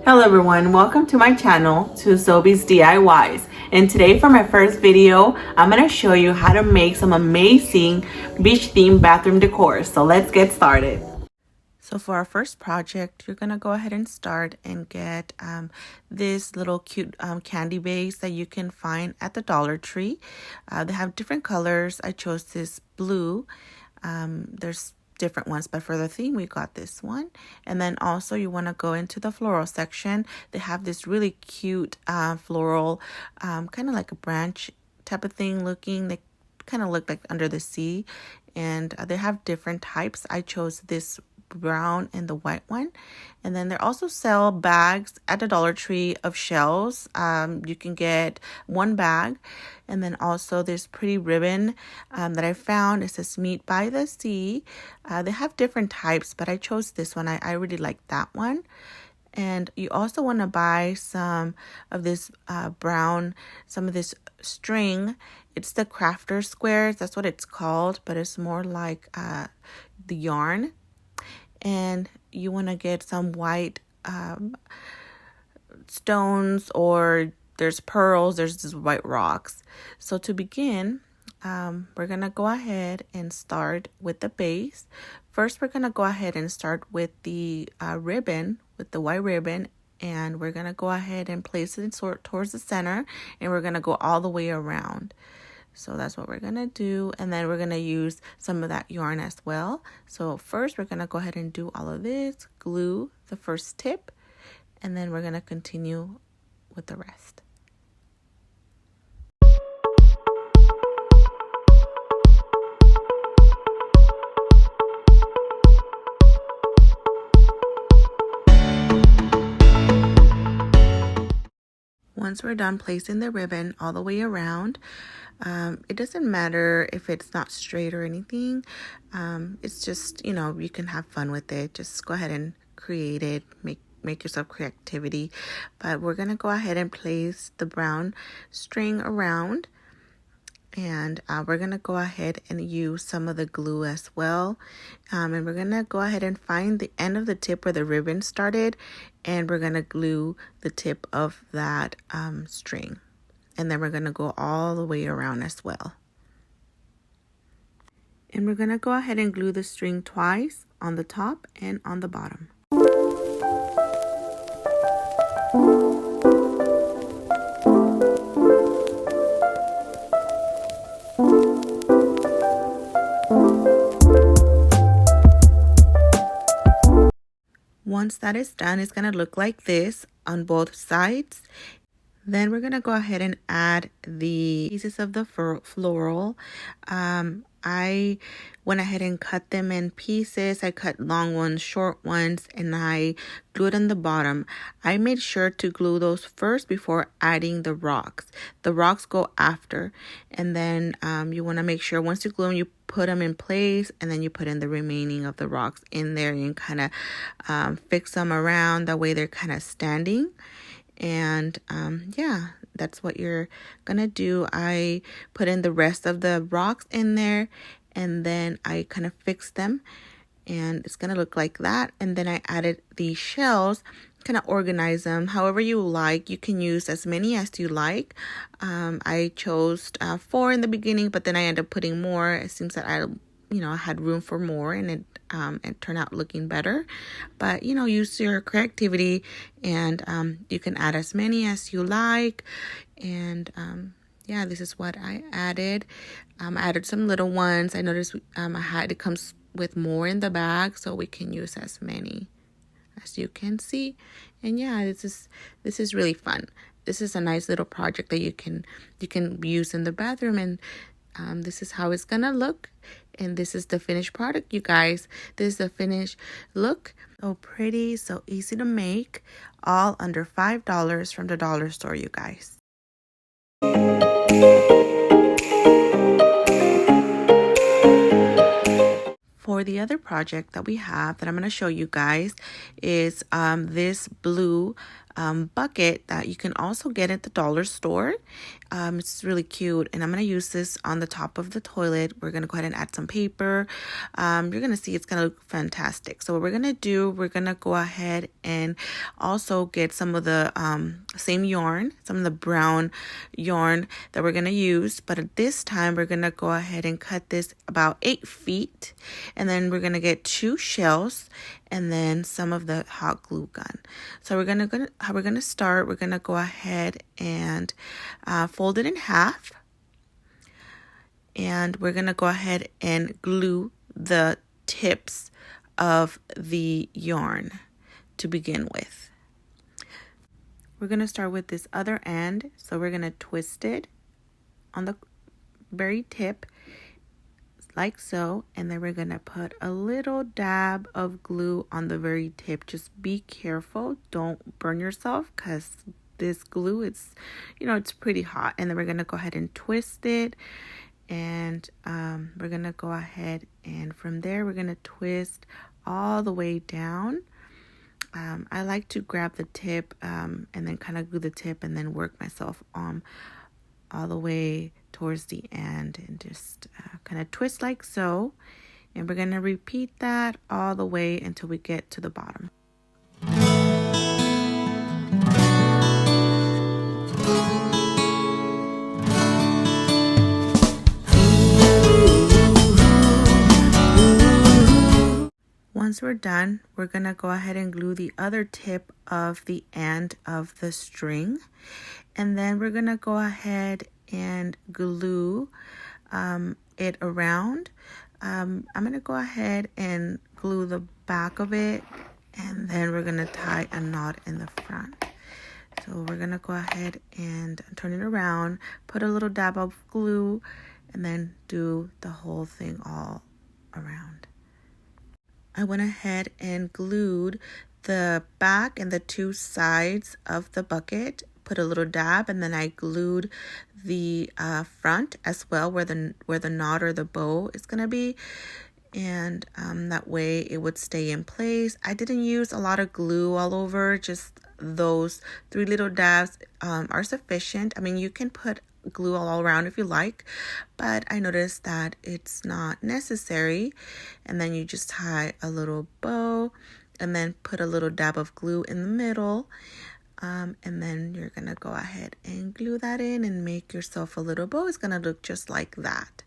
Hello everyone, welcome to my channel, to Sobeys DIYs. And today for my first video, I'm going to show you how to make some amazing beach themed bathroom decor. So let's get started. So for our first project, you're going to go ahead and start and get this little cute candy base that you can find at the Dollar Tree. They have different colors. I chose this blue. There's different ones, but for the theme we got this one. And then also you want to go into the floral section. They have this really cute floral kind of like a branch type of thing looking. They kind of look like under the sea, and they have different types. I chose this brown and the white one. And then they also sell bags at the Dollar Tree of shells. You can get one bag. And then also this pretty ribbon that I found. It says Meet by the Sea. They have different types, but I chose this one. I really like that one. And you also want to buy some of this some of this string. It's the crafter squares. That's what it's called, but it's more like the yarn. And you want to get some white stones, or there's pearls, there's just white rocks. So to begin, we're going to go ahead and start with the base. First, we're going to go ahead and start with the ribbon, with the white ribbon. And we're going to go ahead and place it towards the center. And we're going to go all the way around. So that's what we're going to do. And then we're going to use some of that yarn as well. So first we're going to go ahead and do all of this, glue the first tip, and then we're going to continue with the rest. Once we're done placing the ribbon all the way around, it doesn't matter if it's not straight or anything. It's just, you can have fun with it. Just go ahead and create it, make yourself creativity. But we're going to go ahead and place the brown string around. And we're going to go ahead and use some of the glue as well. And we're going to go ahead and find the end of the tip where the ribbon started. And we're going to glue the tip of that string. And then we're going to go all the way around as well. And we're going to go ahead and glue the string twice on the top and on the bottom. Once that is done, it's going to look like this on both sides. Then we're going to go ahead and add the pieces of the floral. I went ahead and cut them in pieces. I cut long ones, short ones, and I glued on the bottom. I made sure to glue those first before adding the rocks. The rocks go after. And then you want to make sure once you glue them, you put them in place, and then you put in the remaining of the rocks in there and kind of fix them around. That way they're kind of standing. And yeah, that's what you're gonna do. I put in the rest of the rocks in there, and then I kind of fixed them, and it's gonna look like that. And then I added the shells, kind of organize them however you like. You can use as many as you like. I chose 4 in the beginning, but then I ended up putting more. It seems that I had room for more, and it turned out looking better. But use your creativity, and you can add as many as you like. And yeah, this is what I added. I added some little ones. I noticed it comes with more in the bag, so we can use as many as you can see. And yeah, this is really fun. This is a nice little project that you can use in the bathroom, and this is how it's gonna look. And this is the finished product, you guys. This is the finished look. So pretty, so easy to make, all under $5 from the dollar store, you guys. For the other project that we have that I'm going to show you guys is this blue bucket that you can also get at the dollar store. It's really cute, and I'm going to use this on the top of the toilet. We're going to go ahead and add some paper. You're going to see it's going to look fantastic. So what we're going to do, we're going to go ahead and also get some of the same yarn, some of the brown yarn that we're going to use. But at this time, we're going to go ahead and cut this about 8 feet. And then we're going to get 2 shells and then some of the hot glue gun. So we're gonna start. We're gonna go ahead and fold it in half, and we're gonna go ahead and glue the tips of the yarn to begin with. We're gonna start with this other end, so we're gonna twist it on the very tip like so, and then we're gonna put a little dab of glue on the very tip. Just be careful, don't burn yourself, because this glue, it's pretty hot. And then we're gonna go ahead and twist it, and we're gonna go ahead and from there we're gonna twist all the way down. I like to grab the tip and then kind of glue the tip and then work myself all the way towards the end and just kind of twist like so. And we're going to repeat that all the way until we get to the bottom. Once we're done, we're going to go ahead and glue the other tip of the end of the string. And then we're going to go ahead and glue it around. I'm going to go ahead and glue the back of it, and then we're going to tie a knot in the front. So we're going to go ahead and turn it around, put a little dab of glue, and then do the whole thing all around. I went ahead and glued the back and the 2 sides of the bucket, put a little dab, and then I glued the front as well, where the knot or the bow is gonna be, and that way it would stay in place. I didn't use a lot of glue all over, just those 3 little dabs are sufficient. I mean, you can put glue all around if you like, but I noticed that it's not necessary. And then you just tie a little bow and then put a little dab of glue in the middle. And then you're gonna go ahead and glue that in and make yourself a little bow. It's gonna look just like that.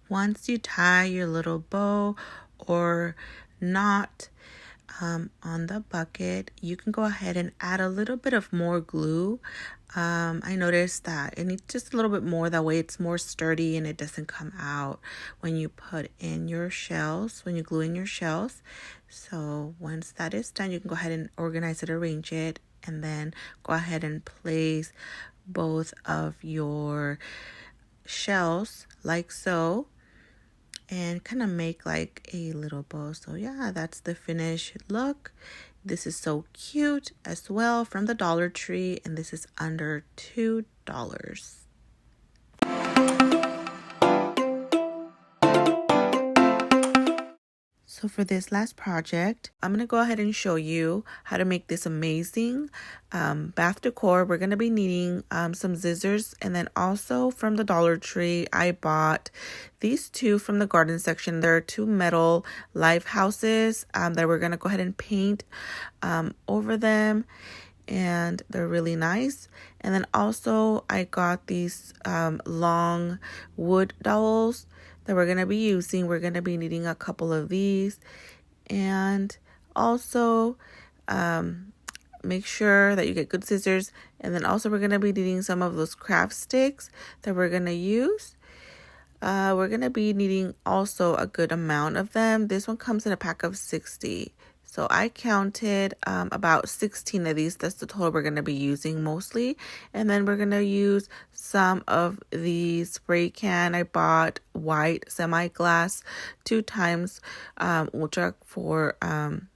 Once you tie your little bow or knot on the bucket, you can go ahead and add a little bit of more glue. I noticed that it needs just a little bit more, that way it's more sturdy and it doesn't come out when you put in your shells, when you glue in your shells. So once that is done, you can go ahead and organize it, arrange it, and then go ahead and place both of your shells like so, and kind of make like a little bow. So yeah, that's the finished look. This is so cute as well, from the Dollar Tree, and this is under $2. So for this last project, I'm going to go ahead and show you how to make this amazing bath decor. We're going to be needing some scissors, and then also from the Dollar Tree, I bought these 2 from the garden section. There are 2 metal live houses that we're going to go ahead and paint over them, and they're really nice. And then also I got these long wood dowels that we're going to be using. We're going to be needing a couple of these, and also make sure that you get good scissors. And then also we're going to be needing some of those craft sticks that we're going to use. We're going to be needing also a good amount of them. This one comes in a pack of 60. So I counted about 16 of these. That's the total we're going to be using mostly. And then we're going to use some of the spray can. I bought white semi-glass 2 times ultra for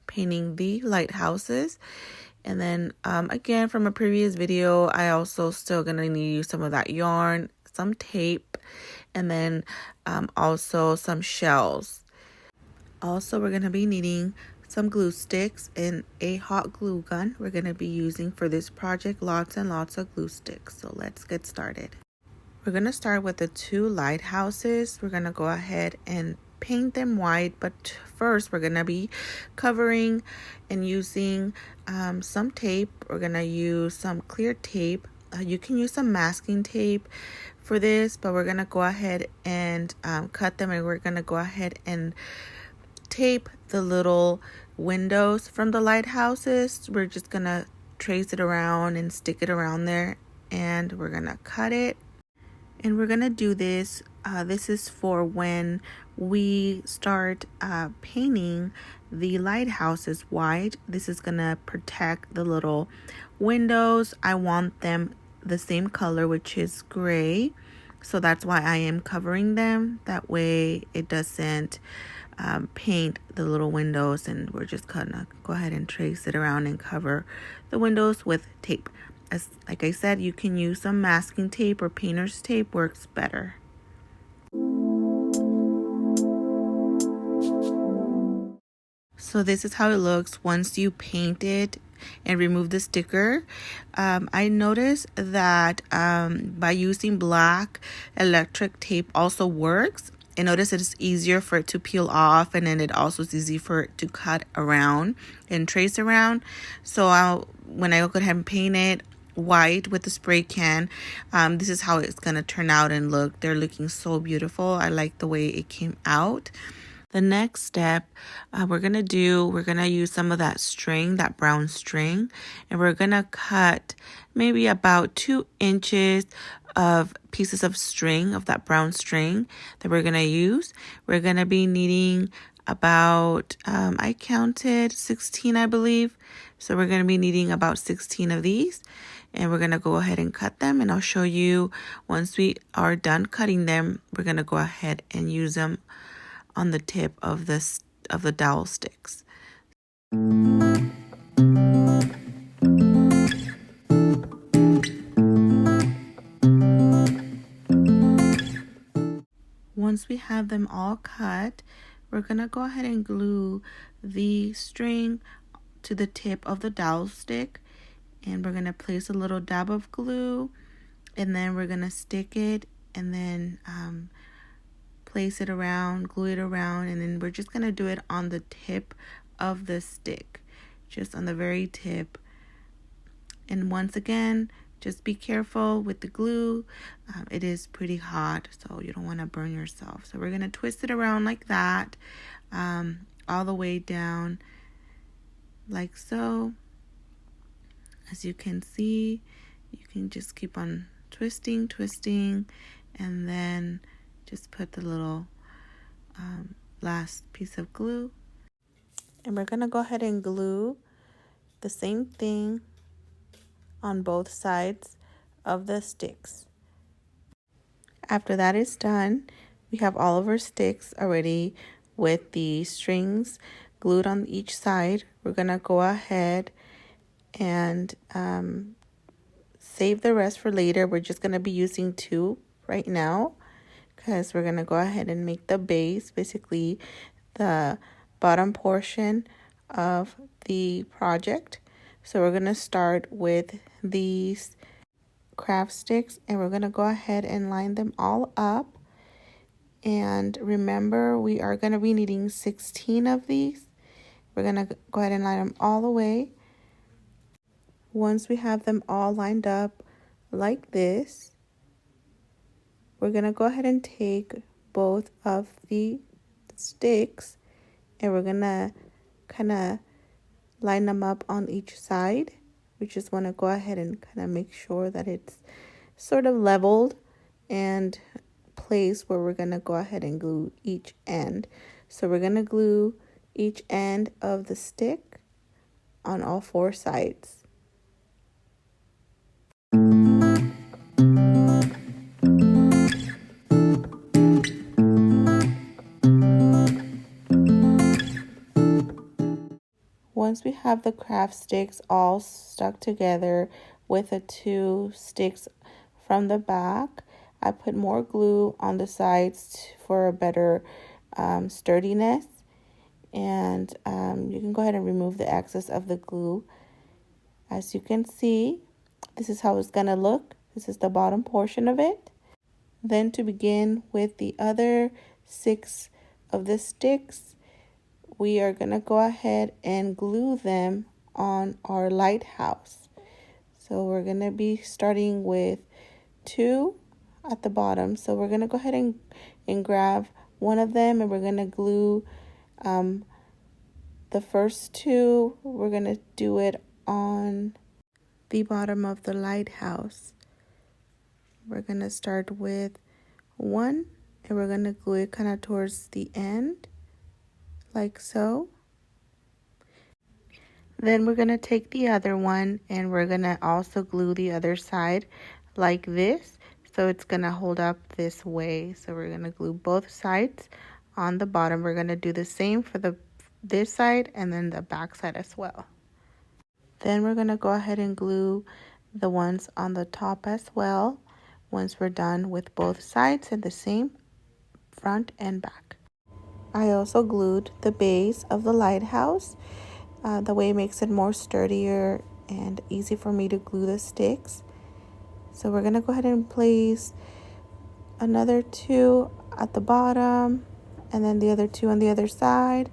painting the lighthouses. And then again, from a previous video, I also still going to need some of that yarn, some tape, and then also some shells. Also, we're going to be needing some glue sticks and a hot glue gun. We're going to be using for this project lots and lots of glue sticks. So let's get started. We're going to start with the two lighthouses. We're going to go ahead and paint them white, but first we're going to be covering and using some tape. We're going to use some clear tape. You can use some masking tape for this, but we're going to go ahead and cut them, and we're going to go ahead and tape the little windows from the lighthouses. We're just going to trace it around and stick it around there, and we're going to cut it. And we're going to do this. This is for when we start painting the lighthouses white. This is going to protect the little windows. I want them the same color, which is gray. So that's why I am covering them. That way it doesn't paint the little windows. And we're just going to go ahead and trace it around and cover the windows with tape. Like I said, you can use some masking tape or painter's tape, works better. So this is how it looks once you paint it and remove the sticker. I noticed that by using black electric tape also works. I noticed it's easier for it to peel off, and then it also is easy for it to cut around and trace around. So when I go ahead and paint it white with the spray can, this is how it's gonna turn out and look. They're looking so beautiful. I like the way it came out. The next step we're gonna use some of that string, that brown string, and we're gonna cut maybe about 2 inches of pieces of string, of that brown string that we're gonna use. We're gonna be needing about I counted 16, I believe. So we're gonna be needing about 16 of these, and we're gonna go ahead and cut them, and I'll show you once we are done cutting them. We're gonna go ahead and use them on the tip of the dowel sticks. Once we have them all cut, we're gonna go ahead and glue the string to the tip of the dowel stick, and we're gonna place a little dab of glue, and then we're gonna stick it, and then place it around, glue it around, and then we're just gonna do it on the tip of the stick, just on the very tip. And once again, just be careful with the glue. It is pretty hot, so you don't want to burn yourself. So we're gonna twist it around like that, all the way down like so. As you can see, you can just keep on twisting, and then just put the little last piece of glue. And we're gonna go ahead and glue the same thing on both sides of the sticks. After that is done, we have all of our sticks already with the strings glued on each side. We're gonna go ahead and save the rest for later. We're just gonna be using 2 right now, because we're gonna go ahead and make the base, basically the bottom portion of the project. So we're gonna start with these craft sticks, and we're gonna go ahead and line them all up. And remember, we are gonna be needing 16 of these. We're gonna go ahead and line them all the way. Once we have them all lined up like this, we're gonna go ahead and take both of the sticks, and we're gonna kind of line them up on each side. We just want to go ahead and kind of make sure that it's sort of leveled and place where we're gonna go ahead and glue each end. So we're gonna glue each end of the stick on all 4 sides. Once we have the craft sticks all stuck together with the 2 sticks from the back, I put more glue on the sides for a better sturdiness. and you can go ahead and remove the excess of the glue. As you can see, this is how it's gonna look. This is the bottom portion of it. Then to begin with the other 6 of the sticks, we are gonna go ahead and glue them on our lighthouse. So we're gonna be starting with 2 at the bottom. So we're gonna go ahead and grab one of them, and we're gonna glue the first 2. We're gonna do it on the bottom of the lighthouse. We're gonna start with 1, and we're gonna glue it kind of towards the end, like so. Then we're gonna take the other one, and we're gonna also glue the other side like this, so it's gonna hold up this way. So we're gonna glue both sides on the bottom. We're gonna do the same for this side and then the back side as well. Then we're gonna go ahead and glue the ones on the top as well once we're done with both sides, and the same front and back. I also glued the base of the lighthouse. The way it makes it more sturdier and easy for me to glue the sticks. So we're gonna go ahead and place another 2 at the bottom, and then the other 2 on the other side,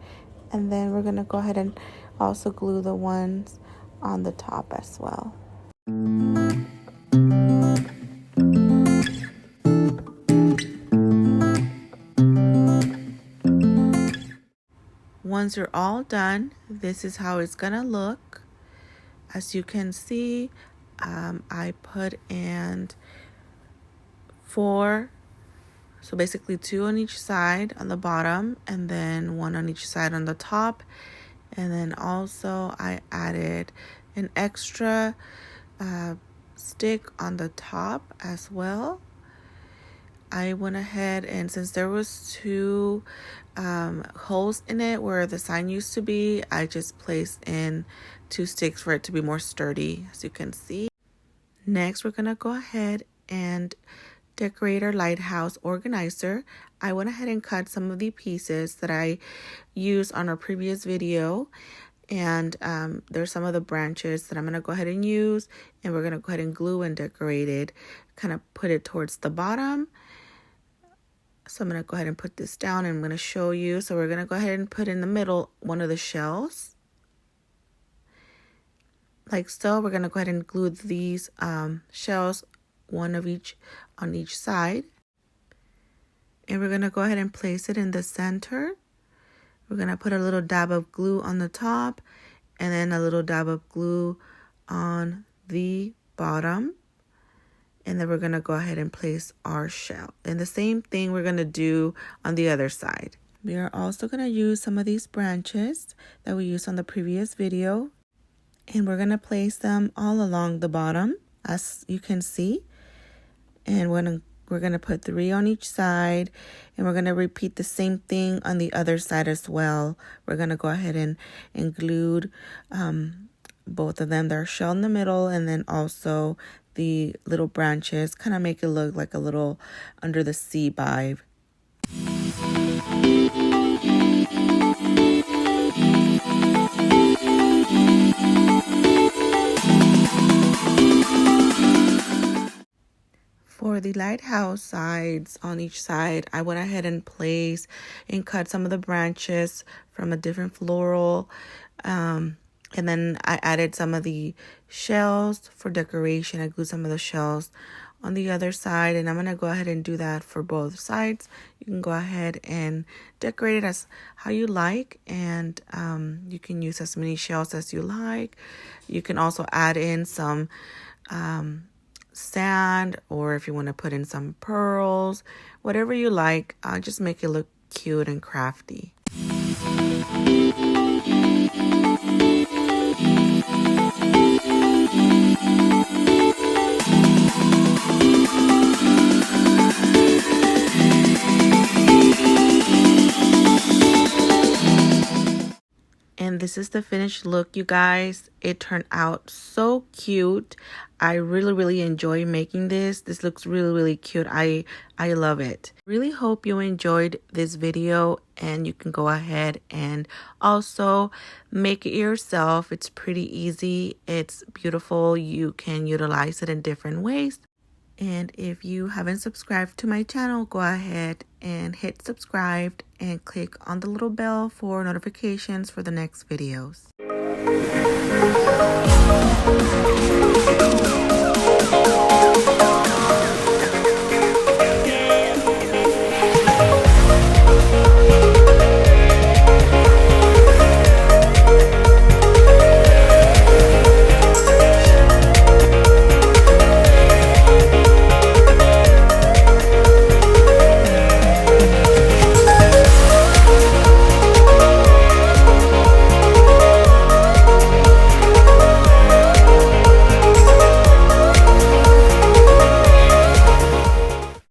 and then we're gonna go ahead and also glue the ones on the top as well. Once you're all done, this is how it's gonna look. As you can see, I put in 4, so basically 2 on each side on the bottom, and then 1 on each side on the top. And then also I added an extra stick on the top as well. I went ahead, and since there was 2 holes in it where the sign used to be, I just placed in 2 sticks for it to be more sturdy, as you can see. Next, we're gonna go ahead and decorate our lighthouse organizer. I went ahead and cut some of the pieces that I used on our previous video, and there's some of the branches that I'm gonna go ahead and use, and we're gonna go ahead and glue and decorate it, kind of put it towards the bottom. So I'm gonna go ahead and put this down, and I'm gonna show you. So we're gonna go ahead and put in the middle one of the shells, like so. We're gonna go ahead and glue these shells, one of each on each side, and we're gonna go ahead and place it in the center. We're gonna put a little dab of glue on the top, and then a little dab of glue on the bottom, and then we're gonna go ahead and place our shell. And the same thing we're gonna do on the other side. We are also gonna use some of these branches that we used on the previous video, and we're gonna place them all along the bottom, as you can see. And we're gonna put 3 on each side, and we're gonna repeat the same thing on the other side as well. We're gonna go ahead and glue both of them, their shell in the middle, and then also the little branches, kind of make it look like a little under the sea vibe. For the lighthouse sides on each side, I went ahead and placed and cut some of the branches from a different floral. And then I added some of the shells for decoration. I glued some of the shells on the other side, and I'm going to go ahead and do that for both sides. You can go ahead and decorate it as how you like, and you can use as many shells as you like. You can also add in some sand, or if you want to put in some pearls, whatever you like. Just make it look cute and crafty. And this is the finished look, you guys. It turned out so cute. I really enjoy making this. This looks really cute. I love it. Really hope you enjoyed this video, and you can go ahead and also make it yourself. It's pretty easy. It's beautiful. You can utilize it in different ways. And if you haven't subscribed to my channel, go ahead and hit subscribe and click on the little bell for notifications for the next videos.